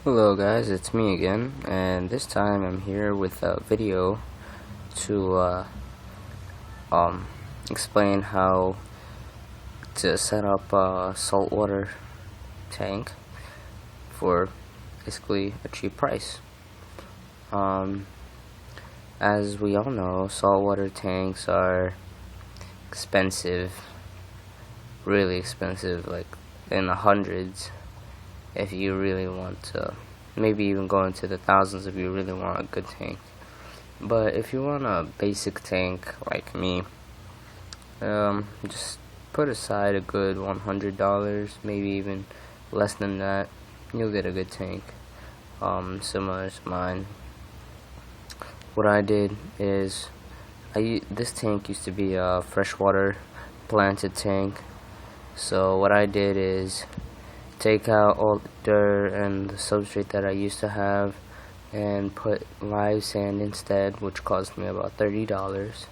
Hello guys, it's me again, and this time I'm here with a video to explain how to set up a saltwater tank for basically a cheap price. As we all know, saltwater tanks are expensive, really expensive, like in the hundreds. If you really want to, maybe even go into the thousands if you really want a good tank. But if you want a basic tank like me, just put aside a good $100, maybe even less than that. You'll get a good tank, similar to mine. What I did is, this tank used to be a freshwater planted tank. So what I did is take out all the dirt and the substrate that I used to have and put live sand instead, which cost me about $30.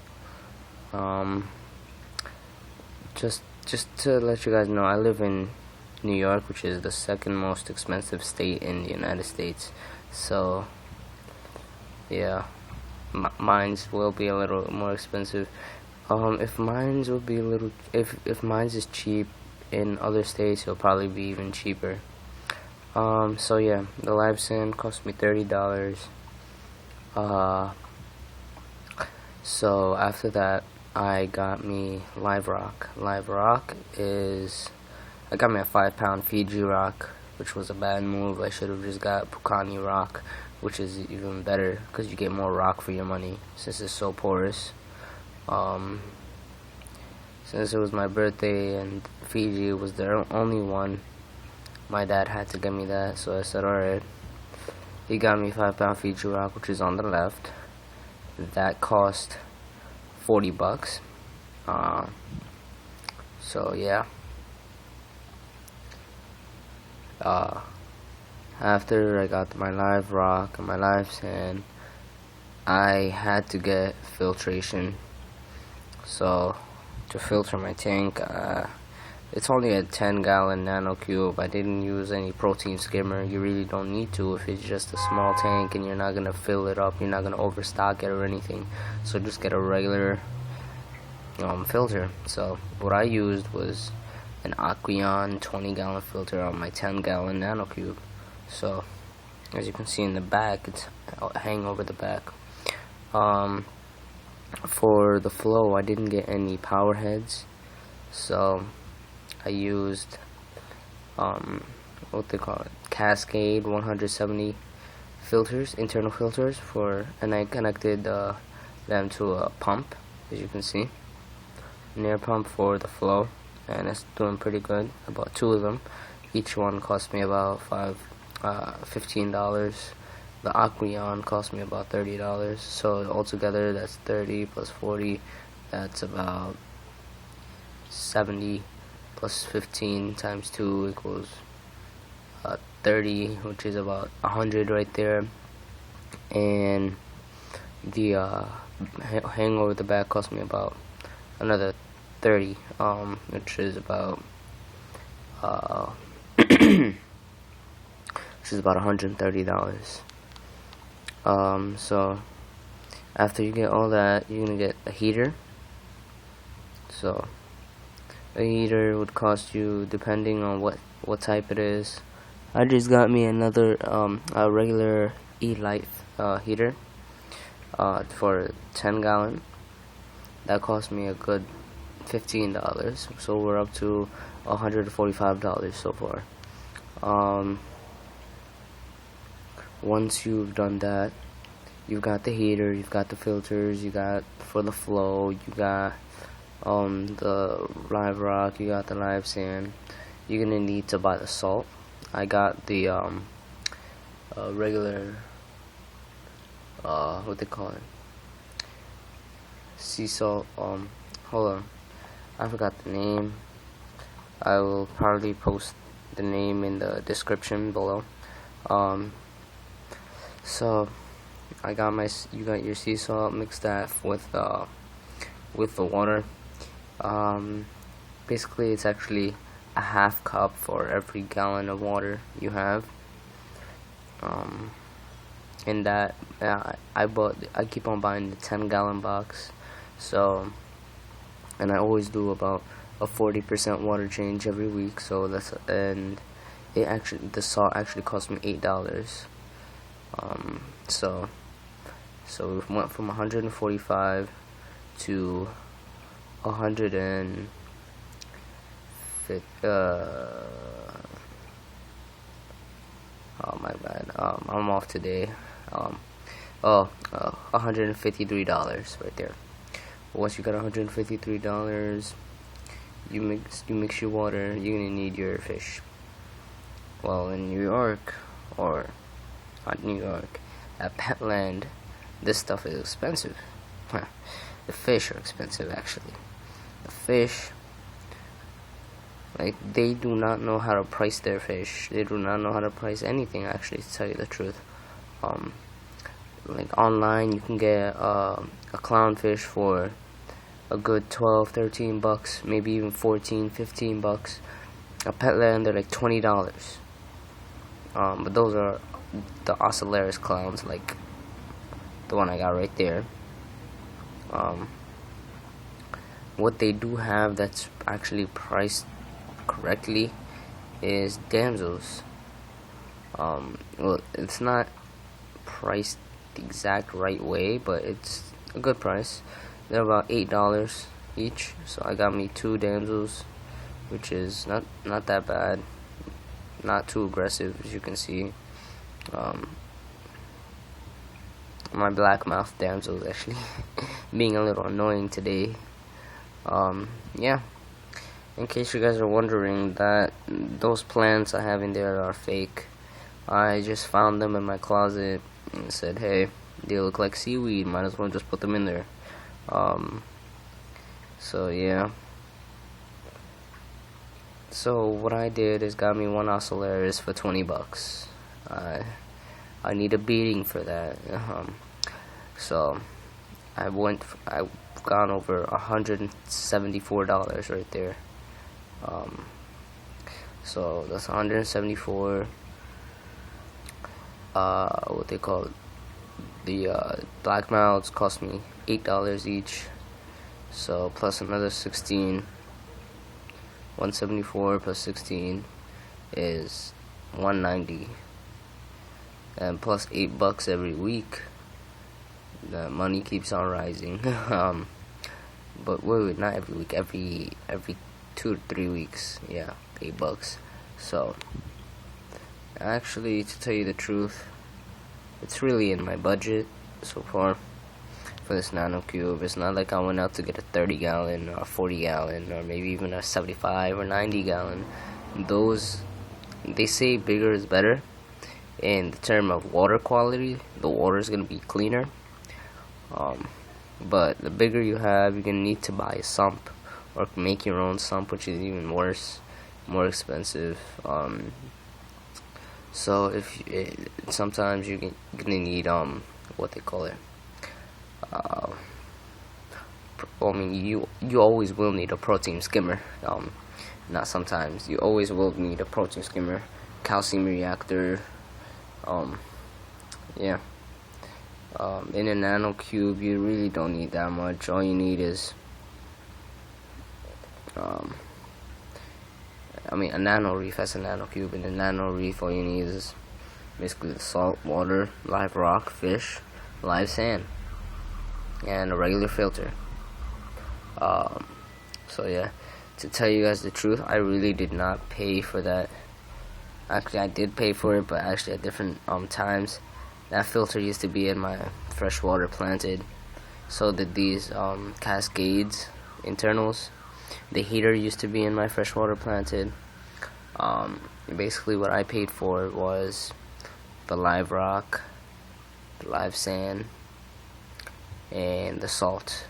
Just to let you guys know, I live in New York, which is the second most expensive state in the United States. So yeah, mines will be a little more expensive. If mines is cheap in other states, it'll probably be even cheaper. So yeah, the live sand cost me $30. So after that, I got me live rock. Live rock I got me a 5-pound Fiji rock, which was a bad move. I should have just got Pukani rock, which is even better because you get more rock for your money since it's so porous. Since it was my birthday and Fiji was the only one, my dad had to get me that, so I said alright. He got me 5-pound Fiji rock, which is on the left. That cost $40. So yeah. After I got my live rock and my live sand, I had to get filtration. So to filter my tank, it's only a 10-gallon nano cube. I didn't use any protein skimmer. You really don't need to if it's just a small tank and you're not gonna fill it up, you're not gonna overstock it or anything. So just get a regular filter. So what I used was an Aqueon 20-gallon filter on my 10-gallon nano cube. So as you can see in the back, it's hang over the back. For the flow, I didn't get any power heads, so I used what they call it, Cascade 170 filters, internal filters, and I connected them to a pump, as you can see, an air pump for the flow, and it's doing pretty good. About 2 of them, each one cost me about $15. The Aqueon cost me about $30, so altogether that's 30 plus 40, that's about 70 plus 15 times 2 equals 30, which is about 100 right there. And the hang over the back cost me about another 30, which is about $130. So after you get all that, you're gonna get a heater. So a heater would cost you, depending on what type it is. I just got me another a regular E-Light heater for 10-gallon. That cost me a good $15. So we're up to $145 so far. Once you've done that, you've got the heater, you've got the filters, you got for the flow, you got the live rock, you got the live sand. You're gonna need to buy the salt. I got the regular what they call it, sea salt. Hold on, I forgot the name. I will probably post the name in the description below. So you got your sea salt, mix that with the water. Basically it's actually a half cup for every gallon of water you have. in that I keep on buying the 10-gallon box, so, and I always do about a 40% water change every week. So and the salt actually cost me $8. So we went from 145 to 150. Oh my bad. I'm off today. $153 right there. Once you got $153, you mix your water. You're gonna need your fish. Well, in New York, or not New York, at Petland, this stuff is expensive. The fish are expensive, actually. The fish, like, they do not know how to price their fish. They do not know how to price anything, actually, to tell you the truth. Like, online, you can get a clownfish for a good 12, 13 bucks, maybe even 14, 15 bucks. At Petland, they're like $20. But those are the Ocellaris clowns, like the one I got right there. What they do have that's actually priced correctly is damsels. Well, it's not priced the exact right way, but it's a good price. They're about $8 each, so I got me 2 damsels, which is not that bad, not too aggressive, as you can see. My blackmouth damsel is actually being a little annoying today. Yeah, in case you guys are wondering, that those plants I have in there are fake. I just found them in my closet and said, hey, they look like seaweed, might as well just put them in there. So yeah. So what I did is got me 1 Ocellaris for 20 bucks. I need a beating for that. So I've gone over $174 right there. So that's 174. What they call it? The blackmouths cost me $8 each. So plus another 16. 174 plus 16 is 190, and plus $8 every week. The money keeps on rising. But wait, not every week. Every 2 to 3 weeks. Yeah, $8. So actually, to tell you the truth, it's really in my budget so far for this nano cube. It's not like I went out to get a 30-gallon or 40-gallon or maybe even a 75 or 90-gallon. Those, they say bigger is better. In the term of water quality, the water is going to be cleaner. But the bigger you have, you're going to need to buy a sump or make your own sump, which is even worse, more expensive. So sometimes you're going to need what they call it. I mean, you always will need a protein skimmer. Not sometimes. You always will need a protein skimmer, calcium reactor. Yeah. In a nano cube, you really don't need that much. All you need is, I mean, a nano reef has a nano cube. In a nano reef, all you need is basically the salt, water, live rock, fish, live sand, and a regular filter. So yeah, to tell you guys the truth, I really did not pay for that. Actually, I did pay for it, but actually at different times. That filter used to be in my freshwater planted. So did these cascades internals. The heater used to be in my freshwater planted. Basically what I paid for was the live rock, the live sand, and the salt,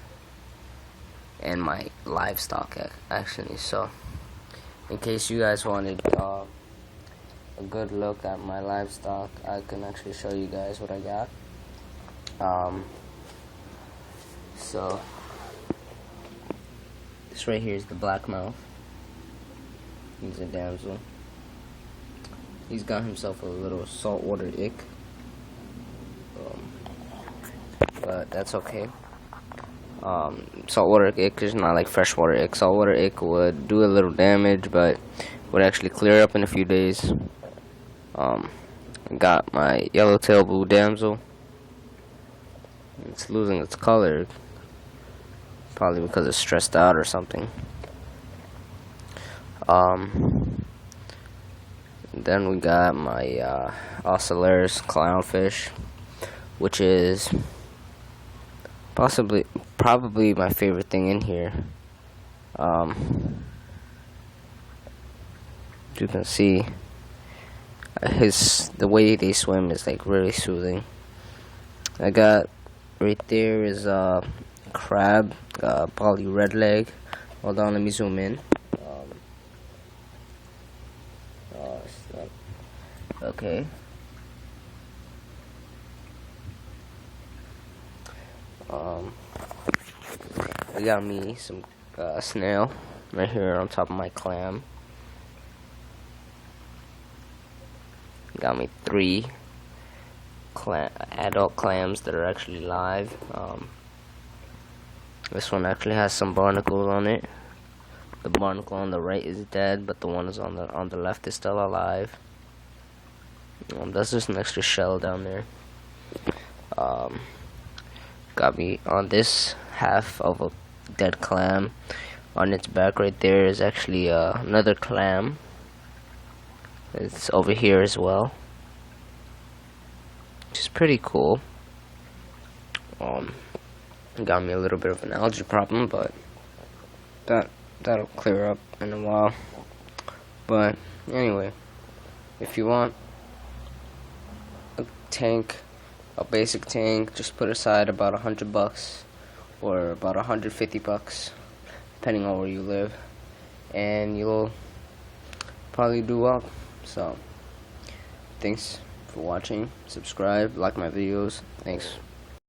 and my livestock actually. So in case you guys wanted a good look at my livestock, I can actually show you guys what I got. So this right here is the blackmouth. He's a damsel. He's got himself a little saltwater ick, but that's okay. Saltwater ick is not like freshwater ick. Saltwater ick would do a little damage, but would actually clear up in a few days. Got my yellowtail blue damsel. It's losing its color, probably because it's stressed out or something. Then we got my Ocellaris clownfish, which is probably my favorite thing in here. You can see the way they swim is like really soothing. I got right there is a crab, poly red leg. Hold on, let me zoom in. Okay. I got me some snail right here on top of my clam. Got me 3 adult clams that are actually live. This one actually has some barnacles on it. The barnacle on the right is dead, but the one is on the left is still alive. That's just an extra shell down there. Got me on this half of a dead clam. On its back right there is actually another clam. It's over here as well, which is pretty cool. Got me a little bit of an algae problem, but that'll clear up in a while. But anyway, if you want a tank, a basic tank, just put aside about $100 or about $150, depending on where you live, and you'll probably do well. So thanks for watching. Subscribe, like my videos. Thanks.